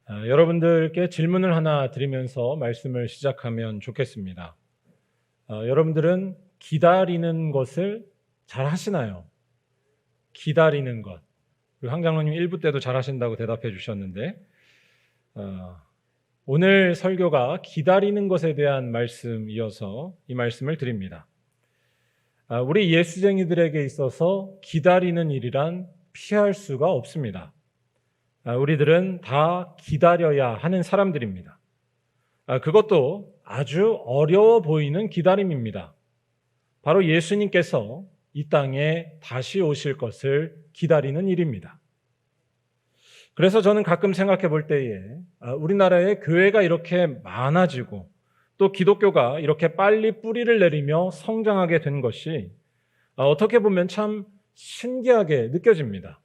여러분들께 질문을 하나 드리면서 말씀을 시작하면 좋겠습니다. 여러분들은 기다리는 것을 잘 하시나요? 기다리는 것. 황 장로님 1부 때도 잘 하신다고 대답해 주셨는데 오늘 설교가 기다리는 것에 대한 말씀이어서 이 말씀을 드립니다. 우리 예수쟁이들에게 있어서 기다리는 일이란 피할 수가 없습니다. 우리들은 다 기다려야 하는 사람들입니다. 그것도 아주 어려워 보이는 기다림입니다. 바로 예수님께서 이 땅에 다시 오실 것을 기다리는 일입니다. 그래서 저는 가끔 생각해 볼 때에 우리나라의 교회가 이렇게 많아지고 또 기독교가 이렇게 빨리 뿌리를 내리며 성장하게 된 것이 어떻게 보면 참 신기하게 느껴집니다.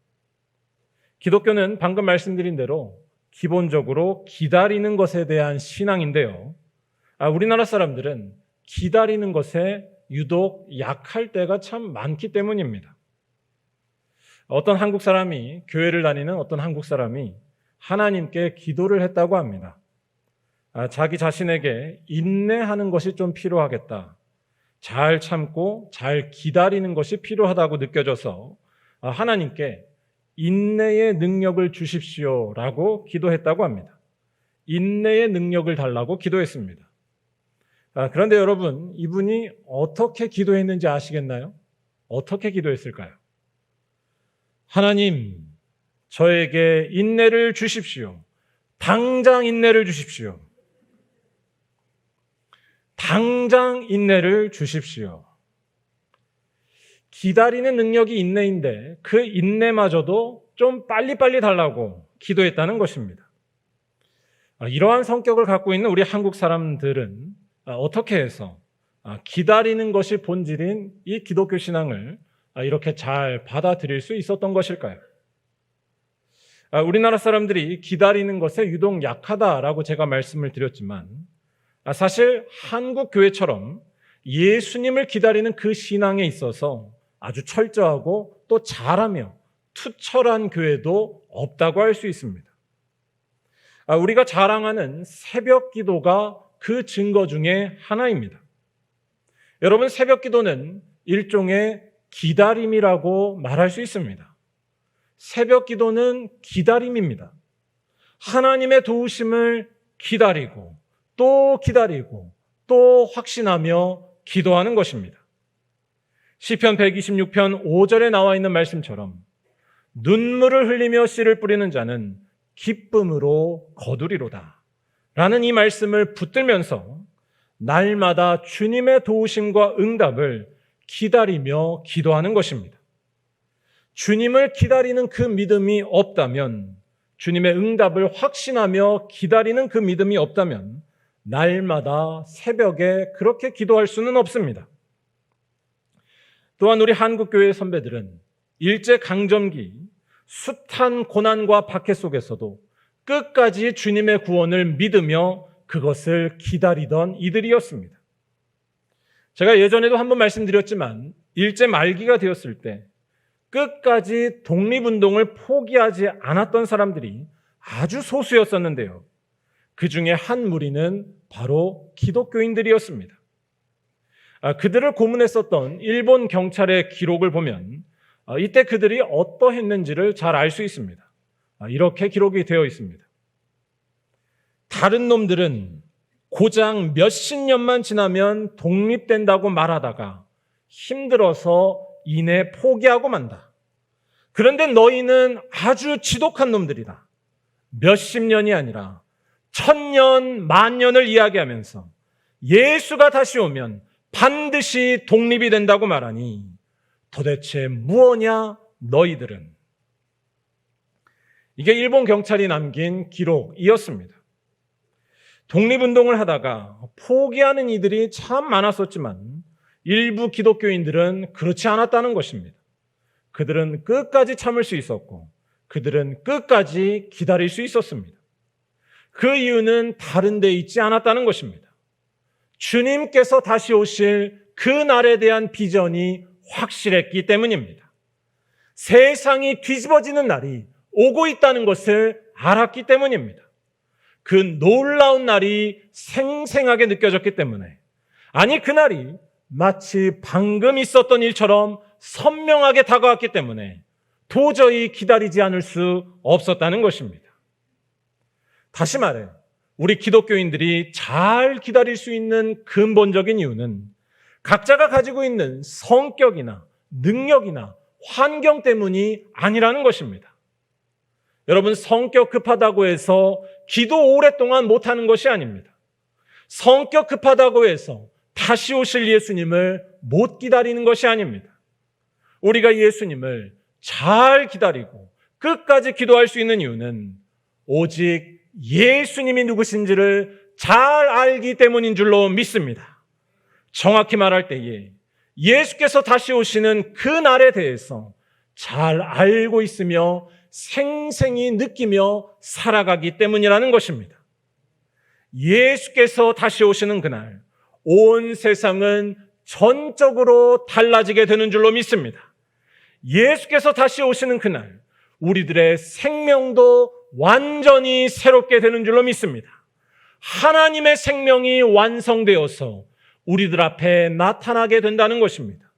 기독교는 방금 말씀드린 대로 기본적으로 기다리는 것에 대한 신앙인데요. 우리나라 사람들은 기다리는 것에 유독 약할 때가 참 많기 때문입니다. 어떤 한국 사람이, 교회를 다니는 어떤 한국 사람이 하나님께 기도를 했다고 합니다. 자기 자신에게 인내하는 것이 좀 필요하겠다. 잘 참고 잘 기다리는 것이 필요하다고 느껴져서 하나님께 인내의 능력을 주십시오라고 기도했다고 합니다. 인내의 능력을 달라고 기도했습니다. 그런데 여러분, 이분이 어떻게 기도했는지 아시겠나요? 어떻게 기도했을까요? 하나님, 저에게 인내를 주십시오. 당장 인내를 주십시오. 당장 인내를 주십시오. 기다리는 능력이 인내인데 그 인내마저도 좀 빨리빨리 달라고 기도했다는 것입니다. 이러한 성격을 갖고 있는 우리 한국 사람들은 어떻게 해서 기다리는 것이 본질인 이 기독교 신앙을 이렇게 잘 받아들일 수 있었던 것일까요? 우리나라 사람들이 기다리는 것에 유독 약하다라고 제가 말씀을 드렸지만 사실 한국 교회처럼 예수님을 기다리는 그 신앙에 있어서 아주 철저하고 또 잘하며 투철한 교회도 없다고 할 수 있습니다. 우리가 자랑하는 새벽 기도가 그 증거 중에 하나입니다. 여러분, 새벽 기도는 일종의 기다림이라고 말할 수 있습니다. 새벽 기도는 기다림입니다. 하나님의 도우심을 기다리고 또 기다리고 또 확신하며 기도하는 것입니다. 시편 126편 5절에 나와 있는 말씀처럼 눈물을 흘리며 씨를 뿌리는 자는 기쁨으로 거두리로다 라는 이 말씀을 붙들면서 날마다 주님의 도우심과 응답을 기다리며 기도하는 것입니다. 주님을 기다리는 그 믿음이 없다면, 주님의 응답을 확신하며 기다리는 그 믿음이 없다면 날마다 새벽에 그렇게 기도할 수는 없습니다. 또한 우리 한국교회 선배들은 일제강점기 숱한 고난과 박해 속에서도 끝까지 주님의 구원을 믿으며 그것을 기다리던 이들이었습니다. 제가 예전에도 한번 말씀드렸지만 일제 말기가 되었을 때 끝까지 독립운동을 포기하지 않았던 사람들이 아주 소수였었는데요. 그 중에 한 무리는 바로 기독교인들이었습니다. 그들을 고문했었던 일본 경찰의 기록을 보면 이때 그들이 어떠했는지를 잘 알 수 있습니다. 이렇게 기록이 되어 있습니다. 다른 놈들은 고작 몇십 년만 지나면 독립된다고 말하다가 힘들어서 이내 포기하고 만다. 그런데 너희는 아주 지독한 놈들이다. 몇십 년이 아니라 1000년, 만년을 이야기하면서 예수가 다시 오면 반드시 독립이 된다고 말하니 도대체 무엇냐 너희들은. 이게 일본 경찰이 남긴 기록이었습니다. 독립운동을 하다가 포기하는 이들이 참 많았었지만 일부 기독교인들은 그렇지 않았다는 것입니다. 그들은 끝까지 참을 수 있었고 그들은 끝까지 기다릴 수 있었습니다. 그 이유는 다른 데 있지 않았다는 것입니다. 주님께서 다시 오실 그 날에 대한 비전이 확실했기 때문입니다. 세상이 뒤집어지는 날이 오고 있다는 것을 알았기 때문입니다. 그 놀라운 날이 생생하게 느껴졌기 때문에, 아니 그날이 마치 방금 있었던 일처럼 선명하게 다가왔기 때문에 도저히 기다리지 않을 수 없었다는 것입니다. 다시 말해, 우리 기독교인들이 잘 기다릴 수 있는 근본적인 이유는 각자가 가지고 있는 성격이나 능력이나 환경 때문이 아니라는 것입니다. 여러분, 성격 급하다고 해서 기도 오랫동안 못하는 것이 아닙니다. 성격 급하다고 해서 다시 오실 예수님을 못 기다리는 것이 아닙니다. 우리가 예수님을 잘 기다리고 끝까지 기도할 수 있는 이유는 오직 예수님이 누구신지를 잘 알기 때문인 줄로 믿습니다. 정확히 말할 때에 예수께서 다시 오시는 그 날에 대해서 잘 알고 있으며 생생히 느끼며 살아가기 때문이라는 것입니다. 예수께서 다시 오시는 그날, 온 세상은 전적으로 달라지게 되는 줄로 믿습니다. 예수께서 다시 오시는 그날, 우리들의 생명도 완전히 새롭게 되는 줄로 믿습니다. 하나님의 생명이 완성되어서 우리들 앞에 나타나게 된다는 것입니다.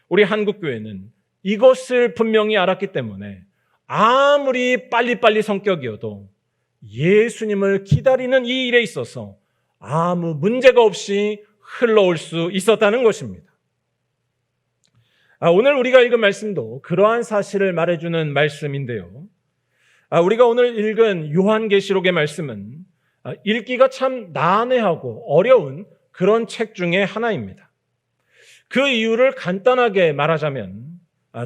우리 한국교회는 이것을 분명히 알았기 때문에 아무리 빨리빨리 성격이어도 예수님을 기다리는 이 일에 있어서 아무 문제가 없이 흘러올 수 있었다는 것입니다. 오늘 우리가 읽은 말씀도 그러한 사실을 말해주는 말씀인데요. 우리가 오늘 읽은 요한계시록의 말씀은 읽기가 참 난해하고 어려운 그런 책 중에 하나입니다. 그 이유를 간단하게 말하자면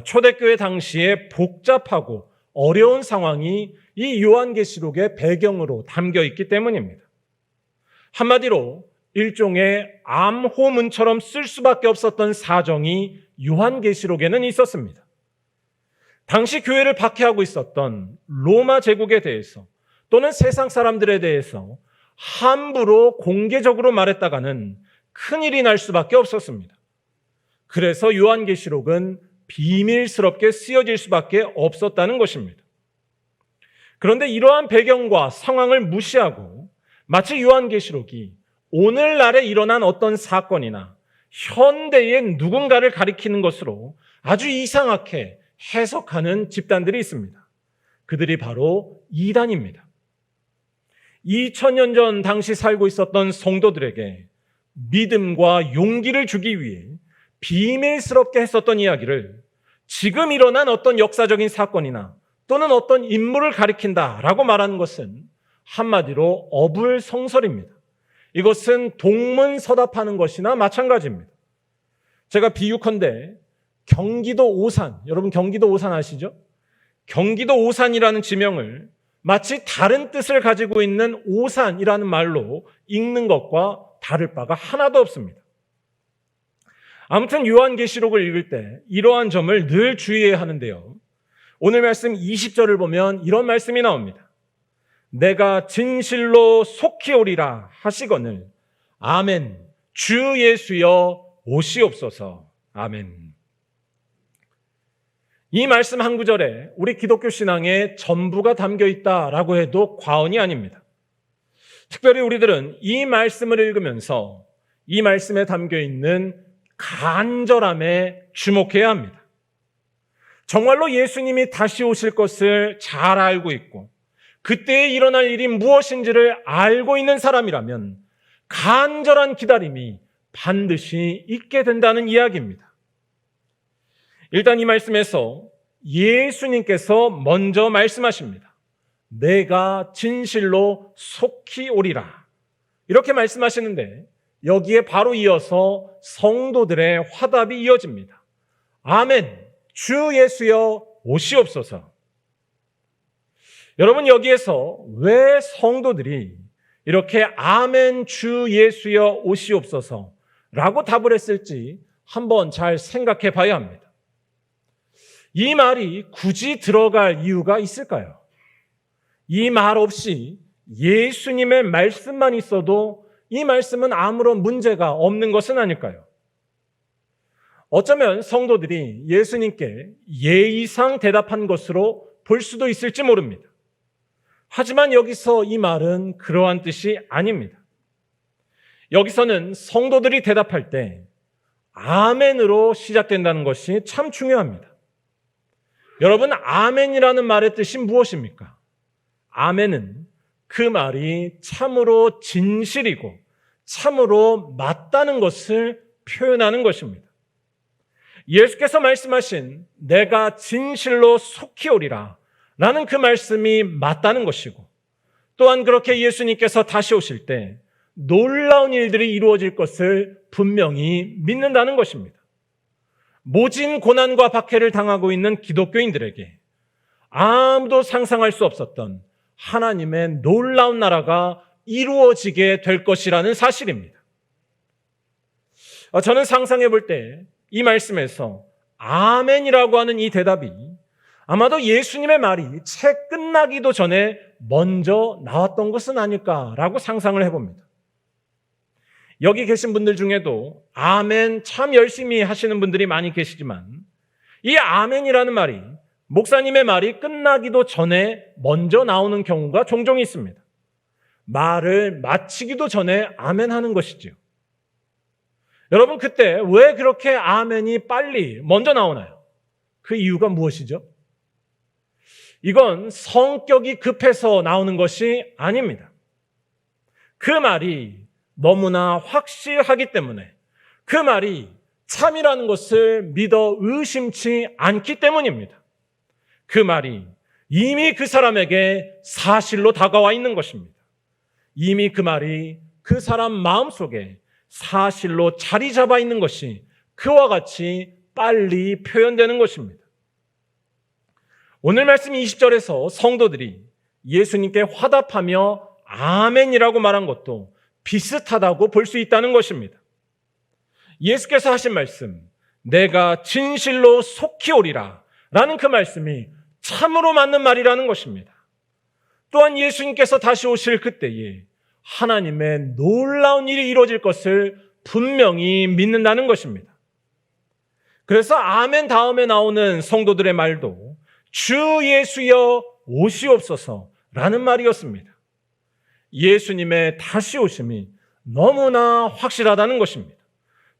초대교회 당시에 복잡하고 어려운 상황이 이 요한계시록의 배경으로 담겨 있기 때문입니다. 한마디로 일종의 암호문처럼 쓸 수밖에 없었던 사정이 요한계시록에는 있었습니다. 당시 교회를 박해하고 있었던 로마 제국에 대해서 또는 세상 사람들에 대해서 함부로 공개적으로 말했다가는 큰일이 날 수밖에 없었습니다. 그래서 요한계시록은 비밀스럽게 쓰여질 수밖에 없었다는 것입니다. 그런데 이러한 배경과 상황을 무시하고 마치 요한계시록이 오늘날에 일어난 어떤 사건이나 현대의 누군가를 가리키는 것으로 아주 이상하게 해석하는 집단들이 있습니다. 그들이 바로 이단입니다. 2000년 전 당시 살고 있었던 성도들에게 믿음과 용기를 주기 위해 비밀스럽게 했었던 이야기를 지금 일어난 어떤 역사적인 사건이나 또는 어떤 인물을 가리킨다라고 말하는 것은 한마디로 어불성설입니다. 이것은 동문서답하는 것이나 마찬가지입니다. 제가 비유컨대 경기도 오산, 여러분 경기도 오산 아시죠? 경기도 오산이라는 지명을 마치 다른 뜻을 가지고 있는 오산이라는 말로 읽는 것과 다를 바가 하나도 없습니다. 아무튼 요한계시록을 읽을 때 이러한 점을 늘 주의해야 하는데요. 오늘 말씀 20절을 보면 이런 말씀이 나옵니다. 내가 진실로 속히 오리라 하시거늘 아멘 주 예수여 오시옵소서. 아멘. 이 말씀 한 구절에 우리 기독교 신앙의 전부가 담겨 있다라고 해도 과언이 아닙니다. 특별히 우리들은 이 말씀을 읽으면서 이 말씀에 담겨 있는 간절함에 주목해야 합니다. 정말로 예수님이 다시 오실 것을 잘 알고 있고 그때에 일어날 일이 무엇인지를 알고 있는 사람이라면 간절한 기다림이 반드시 있게 된다는 이야기입니다. 일단 이 말씀에서 예수님께서 먼저 말씀하십니다. 내가 진실로 속히 오리라. 이렇게 말씀하시는데 여기에 바로 이어서 성도들의 화답이 이어집니다. 아멘, 주 예수여 오시옵소서. 여러분 여기에서 왜 성도들이 이렇게 아멘 주 예수여 오시옵소서 라고 답을 했을지 한번 잘 생각해 봐야 합니다. 이 말이 굳이 들어갈 이유가 있을까요? 이 말 없이 예수님의 말씀만 있어도 이 말씀은 아무런 문제가 없는 것은 아닐까요? 어쩌면 성도들이 예수님께 예의상 대답한 것으로 볼 수도 있을지 모릅니다. 하지만 여기서 이 말은 그러한 뜻이 아닙니다. 여기서는 성도들이 대답할 때 아멘으로 시작된다는 것이 참 중요합니다. 여러분, 아멘이라는 말의 뜻이 무엇입니까? 아멘은 그 말이 참으로 진실이고 참으로 맞다는 것을 표현하는 것입니다. 예수께서 말씀하신 내가 진실로 속히 오리라 라는 그 말씀이 맞다는 것이고, 또한 그렇게 예수님께서 다시 오실 때 놀라운 일들이 이루어질 것을 분명히 믿는다는 것입니다. 모진 고난과 박해를 당하고 있는 기독교인들에게 아무도 상상할 수 없었던 하나님의 놀라운 나라가 이루어지게 될 것이라는 사실입니다. 저는 상상해 볼 때 이 말씀에서 아멘이라고 하는 이 대답이 아마도 예수님의 말이 채 끝나기도 전에 먼저 나왔던 것은 아닐까라고 상상을 해봅니다. 여기 계신 분들 중에도 아멘 참 열심히 하시는 분들이 많이 계시지만 이 아멘이라는 말이 목사님의 말이 끝나기도 전에 먼저 나오는 경우가 종종 있습니다. 말을 마치기도 전에 아멘 하는 것이지요. 여러분, 그때 왜 그렇게 아멘이 빨리 먼저 나오나요? 그 이유가 무엇이죠? 이건 성격이 급해서 나오는 것이 아닙니다. 그 말이 너무나 확실하기 때문에, 그 말이 참이라는 것을 믿어 의심치 않기 때문입니다. 그 말이 이미 그 사람에게 사실로 다가와 있는 것입니다. 이미 그 말이 그 사람 마음속에 사실로 자리 잡아 있는 것이 그와 같이 빨리 표현되는 것입니다. 오늘 말씀 20절에서 성도들이 예수님께 화답하며 아멘이라고 말한 것도 비슷하다고 볼 수 있다는 것입니다. 예수께서 하신 말씀, 내가 진실로 속히 오리라 라는 그 말씀이 참으로 맞는 말이라는 것입니다. 또한 예수님께서 다시 오실 그때에 하나님의 놀라운 일이 이루어질 것을 분명히 믿는다는 것입니다. 그래서 아멘 다음에 나오는 성도들의 말도 주 예수여 오시옵소서 라는 말이었습니다. 예수님의 다시 오심이 너무나 확실하다는 것입니다.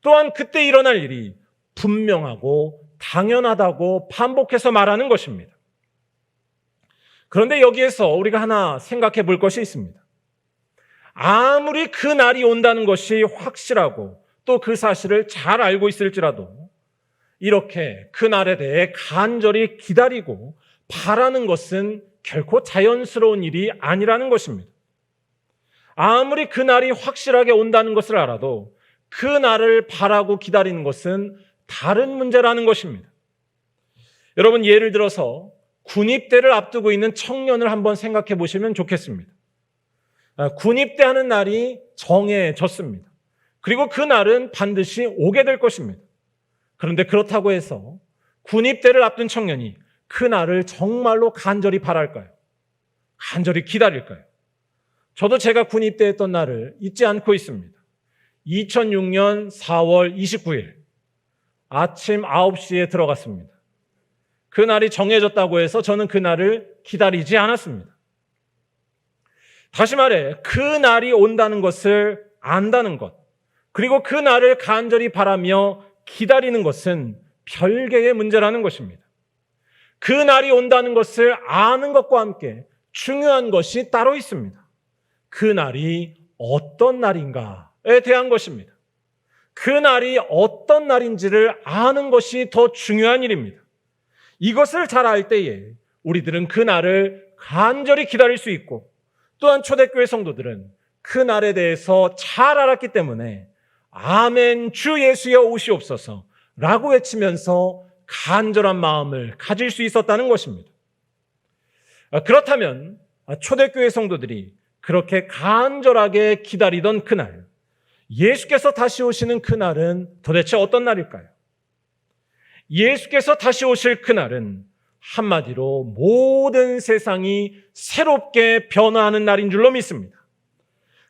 또한 그때 일어날 일이 분명하고 당연하다고 반복해서 말하는 것입니다. 그런데 여기에서 우리가 하나 생각해 볼 것이 있습니다. 아무리 그 날이 온다는 것이 확실하고 또 그 사실을 잘 알고 있을지라도 이렇게 그 날에 대해 간절히 기다리고 바라는 것은 결코 자연스러운 일이 아니라는 것입니다. 아무리 그 날이 확실하게 온다는 것을 알아도 그 날을 바라고 기다리는 것은 다른 문제라는 것입니다. 여러분, 예를 들어서 군입대를 앞두고 있는 청년을 한번 생각해 보시면 좋겠습니다. 군입대하는 날이 정해졌습니다. 그리고 그 날은 반드시 오게 될 것입니다. 그런데 그렇다고 해서 군입대를 앞둔 청년이 그 날을 정말로 간절히 바랄까요? 간절히 기다릴까요? 저도 제가 군입대했던 날을 잊지 않고 있습니다. 2006년 4월 29일 아침 9시에 들어갔습니다. 그 날이 정해졌다고 해서 저는 그 날을 기다리지 않았습니다. 다시 말해, 그 날이 온다는 것을 안다는 것, 그리고 그 날을 간절히 바라며 기다리는 것은 별개의 문제라는 것입니다. 그 날이 온다는 것을 아는 것과 함께 중요한 것이 따로 있습니다. 그 날이 어떤 날인가에 대한 것입니다. 그 날이 어떤 날인지를 아는 것이 더 중요한 일입니다. 이것을 잘 알 때에 우리들은 그 날을 간절히 기다릴 수 있고, 또한 초대교회 성도들은 그 날에 대해서 잘 알았기 때문에 아멘 주 예수여 오시옵소서 라고 외치면서 간절한 마음을 가질 수 있었다는 것입니다. 그렇다면 초대교회 성도들이 그렇게 간절하게 기다리던 그날, 예수께서 다시 오시는 그날은 도대체 어떤 날일까요? 예수께서 다시 오실 그날은 한마디로 모든 세상이 새롭게 변화하는 날인 줄로 믿습니다.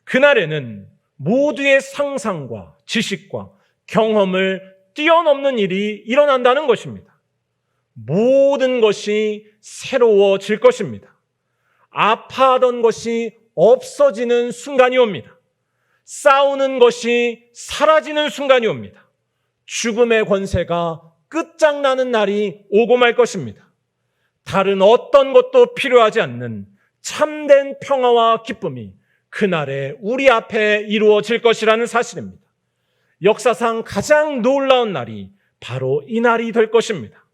그날에는 모두의 상상과 지식과 경험을 뛰어넘는 일이 일어난다는 것입니다. 모든 것이 새로워질 것입니다. 아파하던 것이 없어지는 순간이 옵니다. 싸우는 것이 사라지는 순간이 옵니다. 죽음의 권세가 끝장나는 날이 오고 말 것입니다. 다른 어떤 것도 필요하지 않는 참된 평화와 기쁨이 그날에 우리 앞에 이루어질 것이라는 사실입니다. 역사상 가장 놀라운 날이 바로 이 날이 될 것입니다.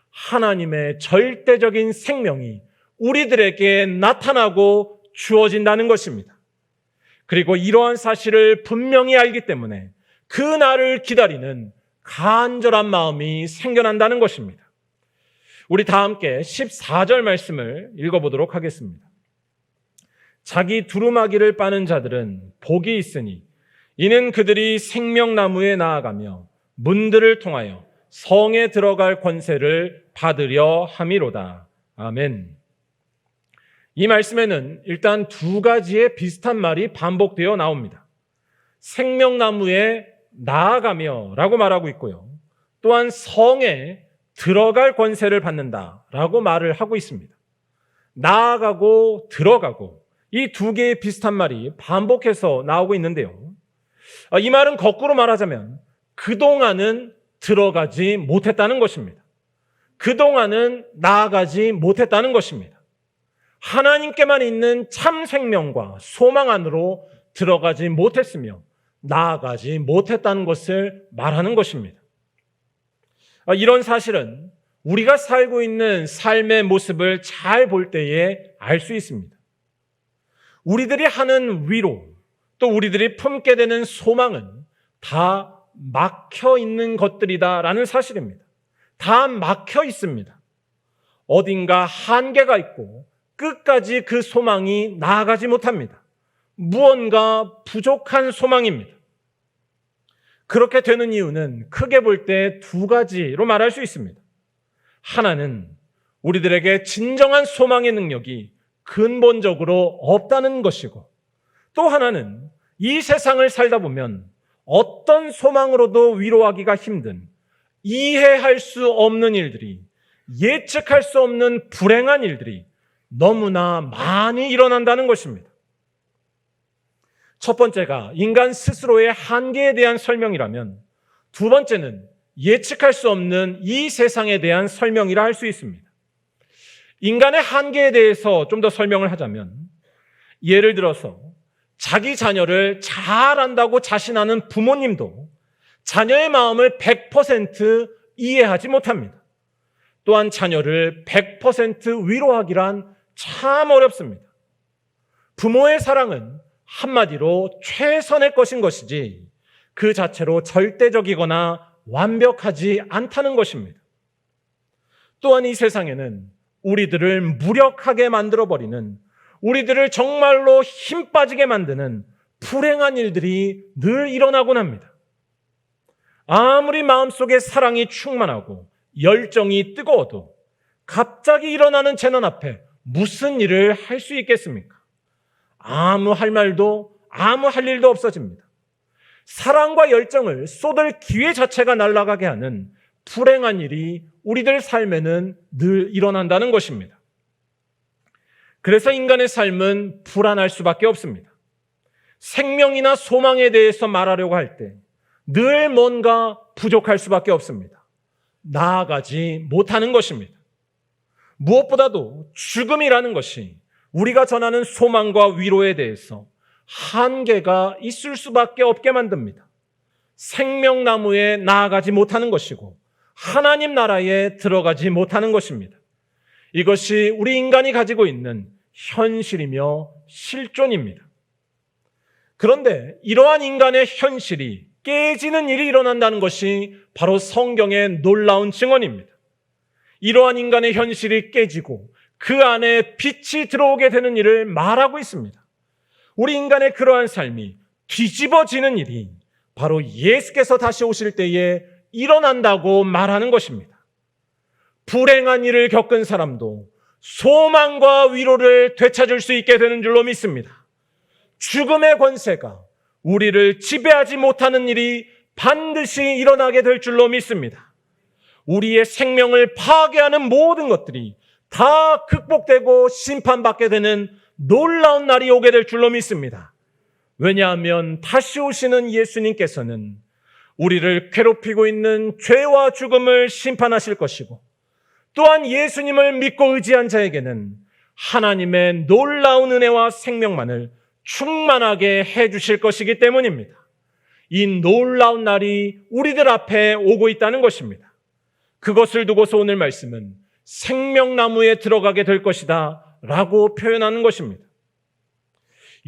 하나님의 절대적인 생명이 우리들에게 나타나고 주어진다는 것입니다. 그리고 이러한 사실을 분명히 알기 때문에 그 날을 기다리는 간절한 마음이 생겨난다는 것입니다. 우리 다 함께 14절 말씀을 읽어보도록 하겠습니다. 자기 두루마기를 빠는 자들은 복이 있으니 이는 그들이 생명나무에 나아가며 문들을 통하여 성에 들어갈 권세를 받으려 함이로다. 아멘. 이 말씀에는 일단 두 가지의 비슷한 말이 반복되어 나옵니다. 생명나무에 나아가며 라고 말하고 있고요. 또한 성에 들어갈 권세를 받는다라고 말을 하고 있습니다. 나아가고 들어가고 이 두 개의 비슷한 말이 반복해서 나오고 있는데요. 이 말은 거꾸로 말하자면 그동안은 들어가지 못했다는 것입니다. 그동안은 나아가지 못했다는 것입니다. 하나님께만 있는 참 생명과 소망 안으로 들어가지 못했으며 나아가지 못했다는 것을 말하는 것입니다. 이런 사실은 우리가 살고 있는 삶의 모습을 잘 볼 때에 알 수 있습니다. 우리들이 하는 위로, 또 우리들이 품게 되는 소망은 다 막혀 있는 것들이다라는 사실입니다. 다 막혀 있습니다. 어딘가 한계가 있고 끝까지 그 소망이 나아가지 못합니다. 무언가 부족한 소망입니다. 그렇게 되는 이유는 크게 볼 때 두 가지로 말할 수 있습니다. 하나는 우리들에게 진정한 소망의 능력이 근본적으로 없다는 것이고, 또 하나는 이 세상을 살다 보면 어떤 소망으로도 위로하기가 힘든, 이해할 수 없는 일들이, 예측할 수 없는 불행한 일들이 너무나 많이 일어난다는 것입니다. 첫 번째가 인간 스스로의 한계에 대한 설명이라면, 두 번째는 예측할 수 없는 이 세상에 대한 설명이라 할 수 있습니다. 인간의 한계에 대해서 좀 더 설명을 하자면, 예를 들어서 자기 자녀를 잘 안다고 자신하는 부모님도 자녀의 마음을 100% 이해하지 못합니다. 또한 자녀를 100% 위로하기란 참 어렵습니다. 부모의 사랑은 한마디로 최선의 것인 것이지 그 자체로 절대적이거나 완벽하지 않다는 것입니다. 또한 이 세상에는 우리들을 무력하게 만들어버리는, 우리들을 정말로 힘 빠지게 만드는 불행한 일들이 늘 일어나곤 합니다. 아무리 마음속에 사랑이 충만하고 열정이 뜨거워도 갑자기 일어나는 재난 앞에 무슨 일을 할 수 있겠습니까? 아무 할 말도 아무 할 일도 없어집니다. 사랑과 열정을 쏟을 기회 자체가 날아가게 하는 불행한 일이 우리들 삶에는 늘 일어난다는 것입니다. 그래서 인간의 삶은 불안할 수밖에 없습니다. 생명이나 소망에 대해서 말하려고 할 때 늘 뭔가 부족할 수밖에 없습니다. 나아가지 못하는 것입니다. 무엇보다도 죽음이라는 것이 우리가 전하는 소망과 위로에 대해서 한계가 있을 수밖에 없게 만듭니다. 생명나무에 나아가지 못하는 것이고 하나님 나라에 들어가지 못하는 것입니다. 이것이 우리 인간이 가지고 있는 현실이며 실존입니다. 그런데 이러한 인간의 현실이 깨지는 일이 일어난다는 것이 바로 성경의 놀라운 증언입니다. 이러한 인간의 현실이 깨지고 그 안에 빛이 들어오게 되는 일을 말하고 있습니다. 우리 인간의 그러한 삶이 뒤집어지는 일이 바로 예수께서 다시 오실 때에 일어난다고 말하는 것입니다. 불행한 일을 겪은 사람도 소망과 위로를 되찾을 수 있게 되는 줄로 믿습니다. 죽음의 권세가 우리를 지배하지 못하는 일이 반드시 일어나게 될 줄로 믿습니다. 우리의 생명을 파괴하는 모든 것들이 다 극복되고 심판받게 되는 놀라운 날이 오게 될 줄로 믿습니다. 왜냐하면 다시 오시는 예수님께서는 우리를 괴롭히고 있는 죄와 죽음을 심판하실 것이고, 또한 예수님을 믿고 의지한 자에게는 하나님의 놀라운 은혜와 생명만을 충만하게 해주실 것이기 때문입니다. 이 놀라운 날이 우리들 앞에 오고 있다는 것입니다. 그것을 두고서 오늘 말씀은 생명나무에 들어가게 될 것이다 라고 표현하는 것입니다.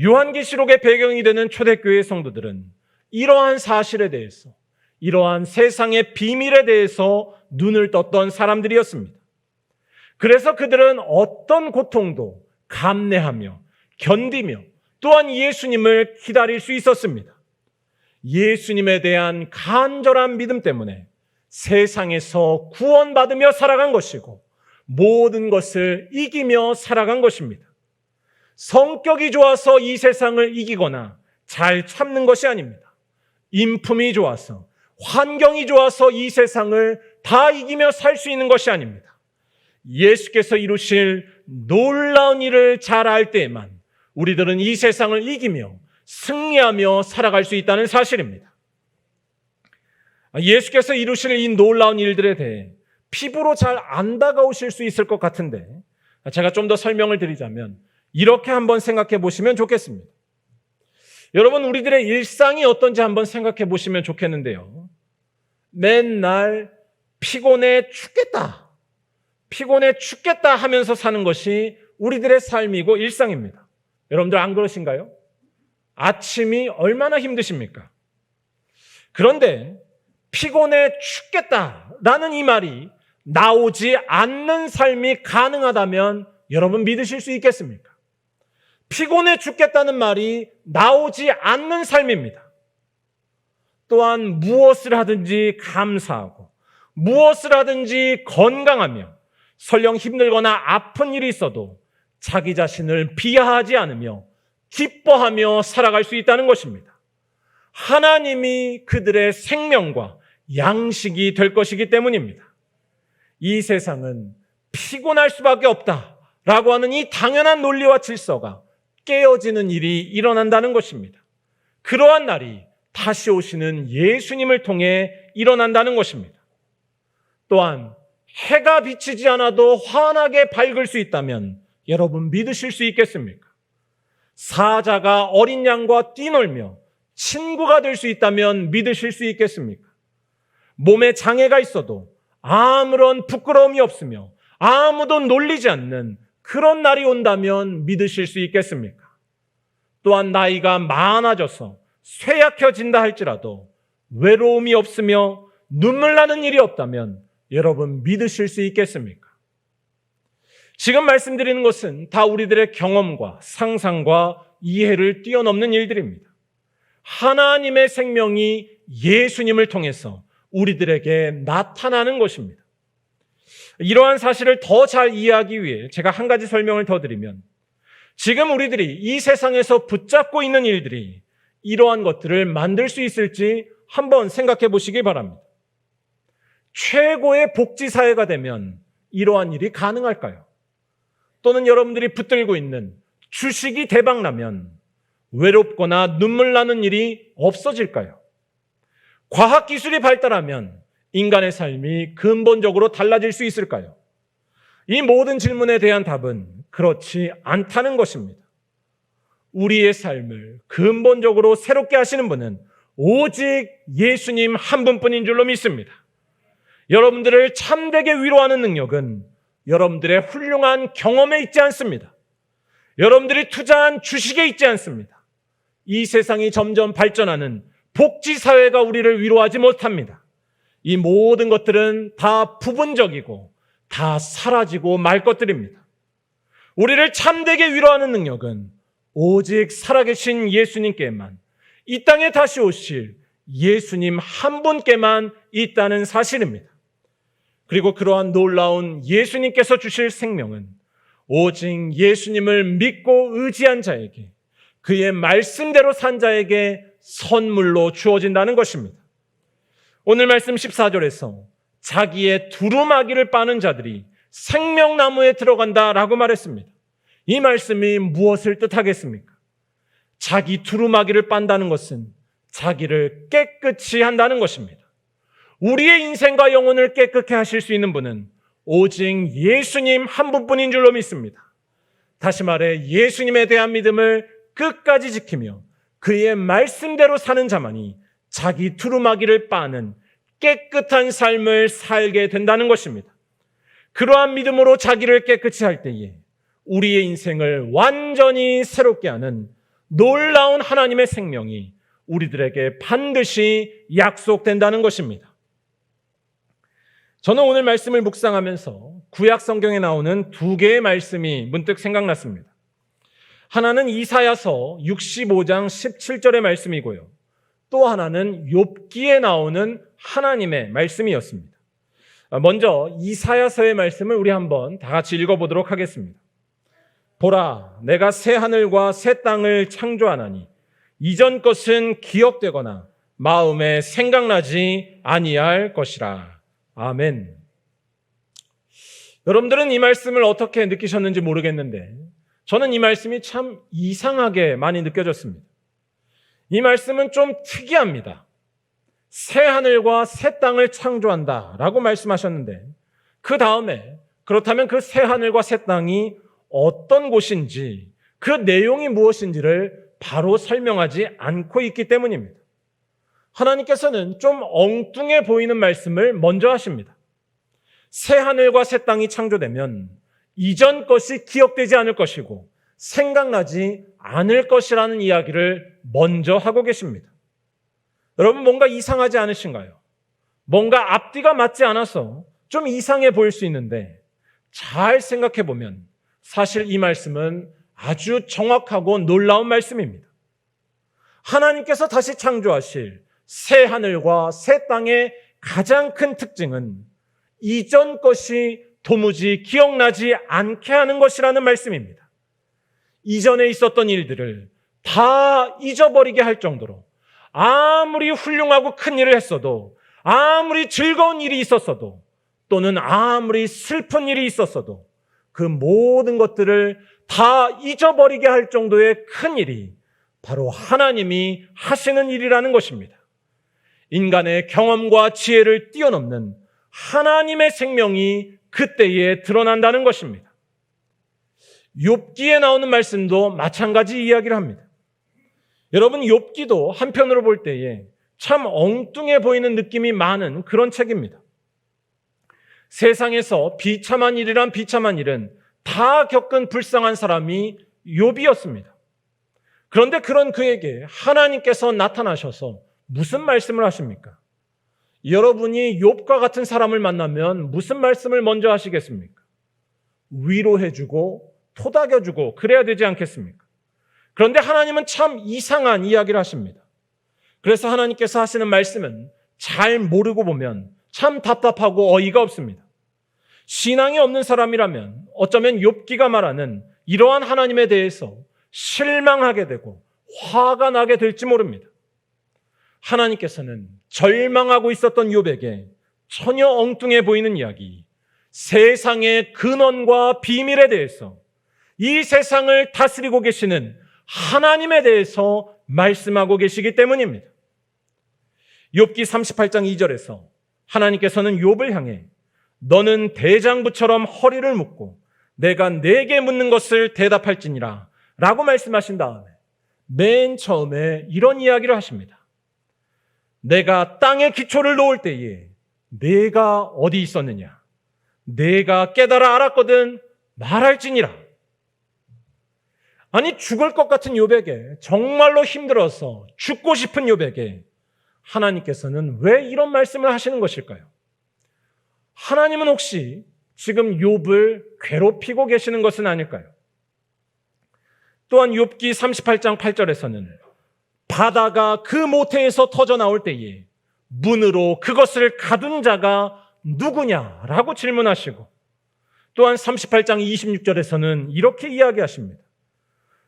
요한계시록의 배경이 되는 초대교회 성도들은 이러한 사실에 대해서, 이러한 세상의 비밀에 대해서 눈을 떴던 사람들이었습니다. 그래서 그들은 어떤 고통도 감내하며 견디며 또한 예수님을 기다릴 수 있었습니다. 예수님에 대한 간절한 믿음 때문에 세상에서 구원받으며 살아간 것이고 모든 것을 이기며 살아간 것입니다. 성격이 좋아서 이 세상을 이기거나 잘 참는 것이 아닙니다. 인품이 좋아서, 환경이 좋아서 이 세상을 다 이기며 살 수 있는 것이 아닙니다. 예수께서 이루실 놀라운 일을 잘 알 때에만 우리들은 이 세상을 이기며 승리하며 살아갈 수 있다는 사실입니다. 예수께서 이루실 이 놀라운 일들에 대해 피부로 잘 안 다가오실 수 있을 것 같은데, 제가 좀 더 설명을 드리자면 이렇게 한번 생각해 보시면 좋겠습니다. 여러분, 우리들의 일상이 어떤지 한번 생각해 보시면 좋겠는데요. 맨날 피곤해 죽겠다 하면서 사는 것이 우리들의 삶이고 일상입니다. 여러분들 안 그러신가요? 아침이 얼마나 힘드십니까? 그런데 피곤해 죽겠다라는 이 말이 나오지 않는 삶이 가능하다면 여러분 믿으실 수 있겠습니까? 피곤해 죽겠다는 말이 나오지 않는 삶입니다. 또한 무엇을 하든지 감사하고 무엇을 하든지 건강하며 설령 힘들거나 아픈 일이 있어도 자기 자신을 비하하지 않으며 기뻐하며 살아갈 수 있다는 것입니다. 하나님이 그들의 생명과 양식이 될 것이기 때문입니다. 이 세상은 피곤할 수밖에 없다라고 하는 이 당연한 논리와 질서가 깨어지는 일이 일어난다는 것입니다. 그러한 날이 다시 오시는 예수님을 통해 일어난다는 것입니다. 또한 해가 비치지 않아도 환하게 밝을 수 있다면 여러분 믿으실 수 있겠습니까? 사자가 어린 양과 뛰놀며 친구가 될 수 있다면 믿으실 수 있겠습니까? 몸에 장애가 있어도 아무런 부끄러움이 없으며 아무도 놀리지 않는 그런 날이 온다면 믿으실 수 있겠습니까? 또한 나이가 많아져서 쇠약해진다 할지라도 외로움이 없으며 눈물 나는 일이 없다면 여러분 믿으실 수 있겠습니까? 지금 말씀드리는 것은 다 우리들의 경험과 상상과 이해를 뛰어넘는 일들입니다. 하나님의 생명이 예수님을 통해서 우리들에게 나타나는 것입니다. 이러한 사실을 더 잘 이해하기 위해 제가 한 가지 설명을 더 드리면, 지금 우리들이 이 세상에서 붙잡고 있는 일들이 이러한 것들을 만들 수 있을지 한번 생각해 보시기 바랍니다. 최고의 복지사회가 되면 이러한 일이 가능할까요? 또는 여러분들이 붙들고 있는 주식이 대박나면 외롭거나 눈물 나는 일이 없어질까요? 과학기술이 발달하면 인간의 삶이 근본적으로 달라질 수 있을까요? 이 모든 질문에 대한 답은 그렇지 않다는 것입니다. 우리의 삶을 근본적으로 새롭게 하시는 분은 오직 예수님 한 분뿐인 줄로 믿습니다. 여러분들을 참되게 위로하는 능력은 여러분들의 훌륭한 경험에 있지 않습니다. 여러분들이 투자한 주식에 있지 않습니다. 이 세상이 점점 발전하는 복지사회가 우리를 위로하지 못합니다. 이 모든 것들은 다 부분적이고 다 사라지고 말 것들입니다. 우리를 참되게 위로하는 능력은 오직 살아계신 예수님께만, 이 땅에 다시 오실 예수님 한 분께만 있다는 사실입니다. 그리고 그러한 놀라운 예수님께서 주실 생명은 오직 예수님을 믿고 의지한 자에게, 그의 말씀대로 산 자에게 선물로 주어진다는 것입니다. 오늘 말씀 14절에서 자기의 두루마기를 빠는 자들이 생명나무에 들어간다라고 말했습니다. 이 말씀이 무엇을 뜻하겠습니까? 자기 두루마기를 빤다는 것은 자기를 깨끗이 한다는 것입니다. 우리의 인생과 영혼을 깨끗게 하실 수 있는 분은 오직 예수님 한 분뿐인 줄로 믿습니다. 다시 말해 예수님에 대한 믿음을 끝까지 지키며 그의 말씀대로 사는 자만이 자기 두루마기를 빠는 깨끗한 삶을 살게 된다는 것입니다. 그러한 믿음으로 자기를 깨끗이 할 때에 우리의 인생을 완전히 새롭게 하는 놀라운 하나님의 생명이 우리들에게 반드시 약속된다는 것입니다. 저는 오늘 말씀을 묵상하면서 구약 성경에 나오는 두 개의 말씀이 문득 생각났습니다. 하나는 이사야서 65장 17절의 말씀이고요. 또 하나는 욥기에 나오는 하나님의 말씀이었습니다. 먼저 이사야서의 말씀을 우리 한번 다 같이 읽어보도록 하겠습니다. 보라, 내가 새 하늘과 새 땅을 창조하나니 이전 것은 기억되거나 마음에 생각나지 아니할 것이라. 아멘. 여러분들은 이 말씀을 어떻게 느끼셨는지 모르겠는데 저는 이 말씀이 참 이상하게 많이 느껴졌습니다. 이 말씀은 좀 특이합니다. 새 하늘과 새 땅을 창조한다라고 말씀하셨는데 그 다음에 그렇다면 그 새 하늘과 새 땅이 어떤 곳인지 그 내용이 무엇인지를 바로 설명하지 않고 있기 때문입니다. 하나님께서는 좀 엉뚱해 보이는 말씀을 먼저 하십니다. 새 하늘과 새 땅이 창조되면 이전 것이 기억되지 않을 것이고 생각나지 않을 것이라는 이야기를 먼저 하고 계십니다. 여러분 뭔가 이상하지 않으신가요? 뭔가 앞뒤가 맞지 않아서 좀 이상해 보일 수 있는데 잘 생각해 보면 사실 이 말씀은 아주 정확하고 놀라운 말씀입니다. 하나님께서 다시 창조하실 새 하늘과 새 땅의 가장 큰 특징은 이전 것이 도무지 기억나지 않게 하는 것이라는 말씀입니다. 이전에 있었던 일들을 다 잊어버리게 할 정도로 아무리 훌륭하고 큰 일을 했어도 아무리 즐거운 일이 있었어도 또는 아무리 슬픈 일이 있었어도 그 모든 것들을 다 잊어버리게 할 정도의 큰 일이 바로 하나님이 하시는 일이라는 것입니다. 인간의 경험과 지혜를 뛰어넘는 하나님의 생명이 그때에 드러난다는 것입니다. 욥기에 나오는 말씀도 마찬가지 이야기를 합니다. 여러분 욥기도 한편으로 볼 때에 참 엉뚱해 보이는 느낌이 많은 그런 책입니다. 세상에서 비참한 일이란 비참한 일은 다 겪은 불쌍한 사람이 욥이었습니다. 그런데 그런 그에게 하나님께서 나타나셔서 무슨 말씀을 하십니까? 여러분이 욥과 같은 사람을 만나면 무슨 말씀을 먼저 하시겠습니까? 위로해주고 토닥여주고 그래야 되지 않겠습니까? 그런데 하나님은 참 이상한 이야기를 하십니다. 그래서 하나님께서 하시는 말씀은 잘 모르고 보면 참 답답하고 어이가 없습니다. 신앙이 없는 사람이라면 어쩌면 욥기가 말하는 이러한 하나님에 대해서 실망하게 되고 화가 나게 될지 모릅니다. 하나님께서는 절망하고 있었던 욥에게 전혀 엉뚱해 보이는 이야기, 세상의 근원과 비밀에 대해서 이 세상을 다스리고 계시는 하나님에 대해서 말씀하고 계시기 때문입니다. 욥기 38장 2절에서 하나님께서는 욥을 향해 너는 대장부처럼 허리를 묶고 내가 네게 묻는 것을 대답할지니라 라고 말씀하신 다음에 맨 처음에 이런 이야기를 하십니다. 내가 땅에 기초를 놓을 때에 내가 어디 있었느냐? 내가 깨달아 알았거든 말할지니라. 아니 죽을 것 같은 욥에게 정말로 힘들어서 죽고 싶은 욥에게 하나님께서는 왜 이런 말씀을 하시는 것일까요? 하나님은 혹시 지금 욥을 괴롭히고 계시는 것은 아닐까요? 또한 욥기 38장 8절에서는 바다가 그 모태에서 터져 나올 때에 문으로 그것을 가둔 자가 누구냐라고 질문하시고 또한 38장 26절에서는 이렇게 이야기하십니다.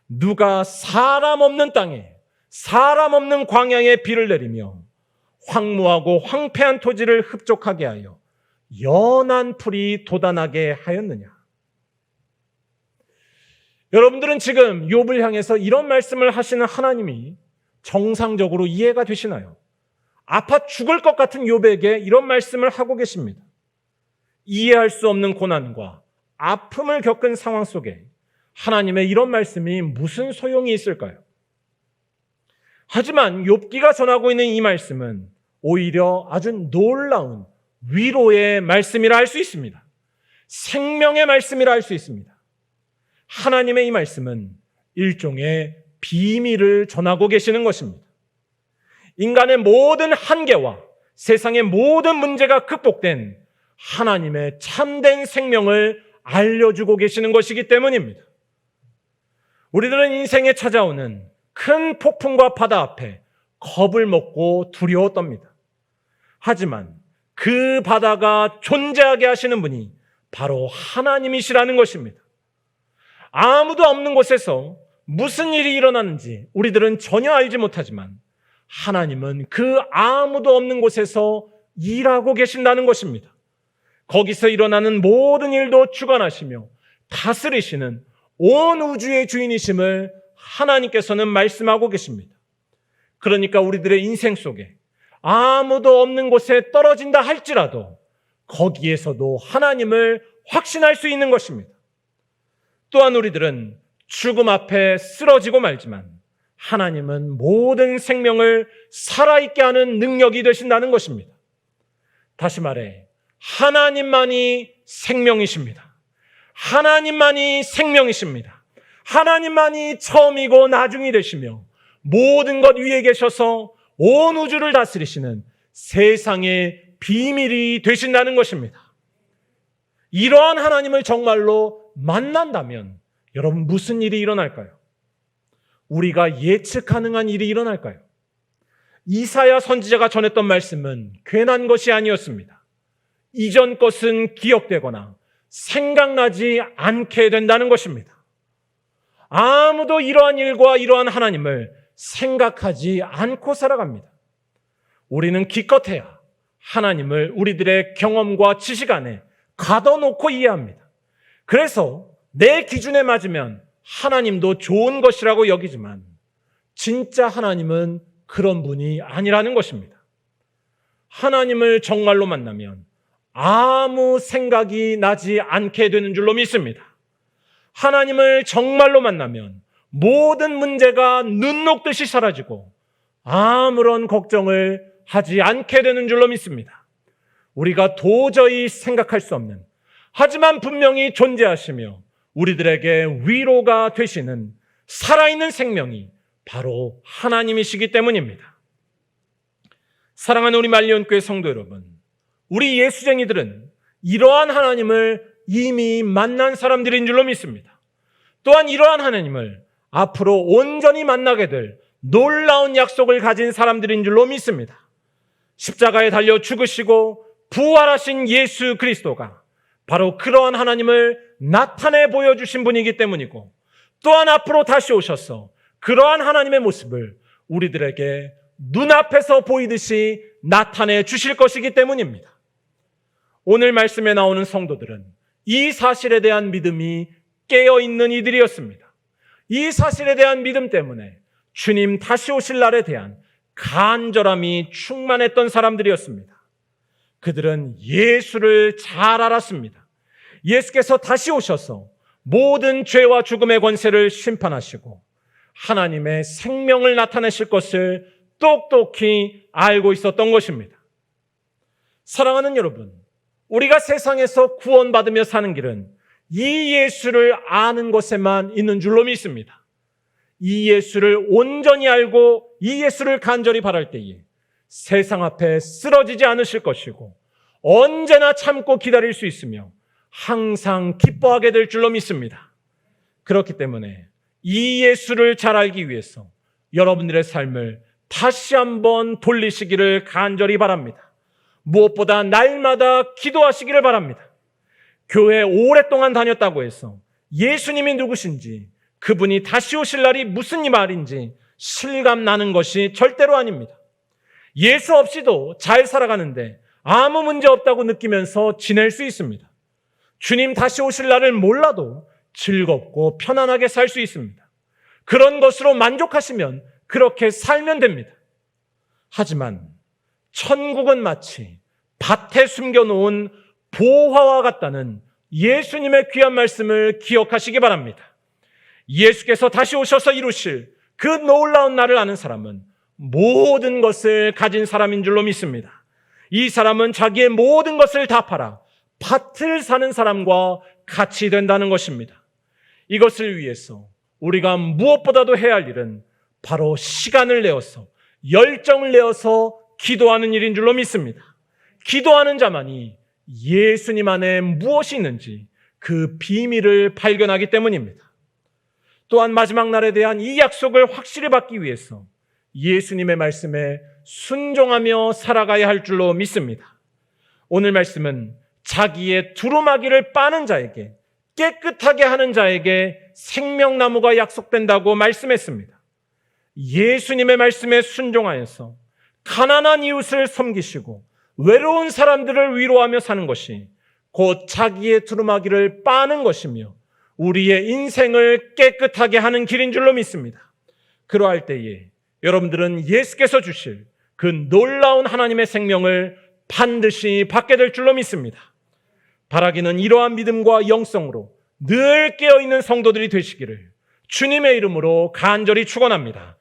누가 사람 없는 땅에 사람 없는 광야에 비를 내리며 황무하고 황폐한 토지를 흡족하게 하여 연한 풀이 돋아나게 하였느냐? 여러분들은 지금 욥을 향해서 이런 말씀을 하시는 하나님이 정상적으로 이해가 되시나요? 아파 죽을 것 같은 욥에게 이런 말씀을 하고 계십니다. 이해할 수 없는 고난과 아픔을 겪은 상황 속에 하나님의 이런 말씀이 무슨 소용이 있을까요? 하지만 욥기가 전하고 있는 이 말씀은 오히려 아주 놀라운 위로의 말씀이라 할 수 있습니다. 생명의 말씀이라 할 수 있습니다. 하나님의 이 말씀은 일종의 비밀을 전하고 계시는 것입니다. 인간의 모든 한계와 세상의 모든 문제가 극복된 하나님의 참된 생명을 알려주고 계시는 것이기 때문입니다. 우리들은 인생에 찾아오는 큰 폭풍과 바다 앞에 겁을 먹고 두려워 떱니다. 하지만 그 바다가 존재하게 하시는 분이 바로 하나님이시라는 것입니다. 아무도 없는 곳에서 무슨 일이 일어나는지 우리들은 전혀 알지 못하지만 하나님은 그 아무도 없는 곳에서 일하고 계신다는 것입니다. 거기서 일어나는 모든 일도 주관하시며 다스리시는 온 우주의 주인이심을 하나님께서는 말씀하고 계십니다. 그러니까 우리들의 인생 속에 아무도 없는 곳에 떨어진다 할지라도 거기에서도 하나님을 확신할 수 있는 것입니다. 또한 우리들은 죽음 앞에 쓰러지고 말지만 하나님은 모든 생명을 살아있게 하는 능력이 되신다는 것입니다. 다시 말해 하나님만이 생명이십니다. 하나님만이 생명이십니다. 하나님만이 처음이고 나중이 되시며 모든 것 위에 계셔서 온 우주를 다스리시는 세상의 비밀이 되신다는 것입니다. 이러한 하나님을 정말로 만난다면 여러분 무슨 일이 일어날까요? 우리가 예측 가능한 일이 일어날까요? 이사야 선지자가 전했던 말씀은 괜한 것이 아니었습니다. 이전 것은 기억되거나 생각나지 않게 된다는 것입니다. 아무도 이러한 일과 이러한 하나님을 생각하지 않고 살아갑니다. 우리는 기껏해야 하나님을 우리들의 경험과 지식 안에 가둬놓고 이해합니다. 그래서 내 기준에 맞으면 하나님도 좋은 것이라고 여기지만 진짜 하나님은 그런 분이 아니라는 것입니다. 하나님을 정말로 만나면 아무 생각이 나지 않게 되는 줄로 믿습니다. 하나님을 정말로 만나면 모든 문제가 눈 녹듯이 사라지고 아무런 걱정을 하지 않게 되는 줄로 믿습니다. 우리가 도저히 생각할 수 없는 하지만 분명히 존재하시며 우리들에게 위로가 되시는 살아있는 생명이 바로 하나님이시기 때문입니다. 사랑하는 우리 말리온교회 성도 여러분, 우리 예수쟁이들은 이러한 하나님을 이미 만난 사람들인 줄로 믿습니다. 또한 이러한 하나님을 앞으로 온전히 만나게 될 놀라운 약속을 가진 사람들인 줄로 믿습니다. 십자가에 달려 죽으시고 부활하신 예수 그리스도가 바로 그러한 하나님을 나타내 보여주신 분이기 때문이고 또한 앞으로 다시 오셔서 그러한 하나님의 모습을 우리들에게 눈앞에서 보이듯이 나타내 주실 것이기 때문입니다. 오늘 말씀에 나오는 성도들은 이 사실에 대한 믿음이 깨어있는 이들이었습니다. 이 사실에 대한 믿음 때문에 주님 다시 오실 날에 대한 간절함이 충만했던 사람들이었습니다. 그들은 예수를 잘 알았습니다. 예수께서 다시 오셔서 모든 죄와 죽음의 권세를 심판하시고 하나님의 생명을 나타내실 것을 똑똑히 알고 있었던 것입니다. 사랑하는 여러분, 우리가 세상에서 구원받으며 사는 길은 이 예수를 아는 것에만 있는 줄로 믿습니다. 이 예수를 온전히 알고 이 예수를 간절히 바랄 때에 세상 앞에 쓰러지지 않으실 것이고 언제나 참고 기다릴 수 있으며 항상 기뻐하게 될 줄로 믿습니다. 그렇기 때문에 이 예수를 잘 알기 위해서 여러분들의 삶을 다시 한번 돌리시기를 간절히 바랍니다. 무엇보다 날마다 기도하시기를 바랍니다. 교회 오랫동안 다녔다고 해서 예수님이 누구신지 그분이 다시 오실 날이 무슨 말인지 실감 나는 것이 절대로 아닙니다. 예수 없이도 잘 살아가는데 아무 문제 없다고 느끼면서 지낼 수 있습니다. 주님 다시 오실 날을 몰라도 즐겁고 편안하게 살 수 있습니다. 그런 것으로 만족하시면 그렇게 살면 됩니다. 하지만 천국은 마치 밭에 숨겨놓은 보화와 같다는 예수님의 귀한 말씀을 기억하시기 바랍니다. 예수께서 다시 오셔서 이루실 그 놀라운 날을 아는 사람은 모든 것을 가진 사람인 줄로 믿습니다. 이 사람은 자기의 모든 것을 다 팔아 밭을 사는 사람과 같이 된다는 것입니다. 이것을 위해서 우리가 무엇보다도 해야 할 일은 바로 시간을 내어서 열정을 내어서 기도하는 일인 줄로 믿습니다. 기도하는 자만이 예수님 안에 무엇이 있는지 그 비밀을 발견하기 때문입니다. 또한 마지막 날에 대한 이 약속을 확실히 받기 위해서 예수님의 말씀에 순종하며 살아가야 할 줄로 믿습니다. 오늘 말씀은 자기의 두루마기를 빠는 자에게, 깨끗하게 하는 자에게 생명나무가 약속된다고 말씀했습니다. 예수님의 말씀에 순종하여서 가난한 이웃을 섬기시고 외로운 사람들을 위로하며 사는 것이 곧 자기의 두루마기를 빠는 것이며 우리의 인생을 깨끗하게 하는 길인 줄로 믿습니다. 그러할 때에 여러분들은 예수께서 주실 그 놀라운 하나님의 생명을 반드시 받게 될 줄로 믿습니다. 바라기는 이러한 믿음과 영성으로 늘 깨어있는 성도들이 되시기를 주님의 이름으로 간절히 축원합니다.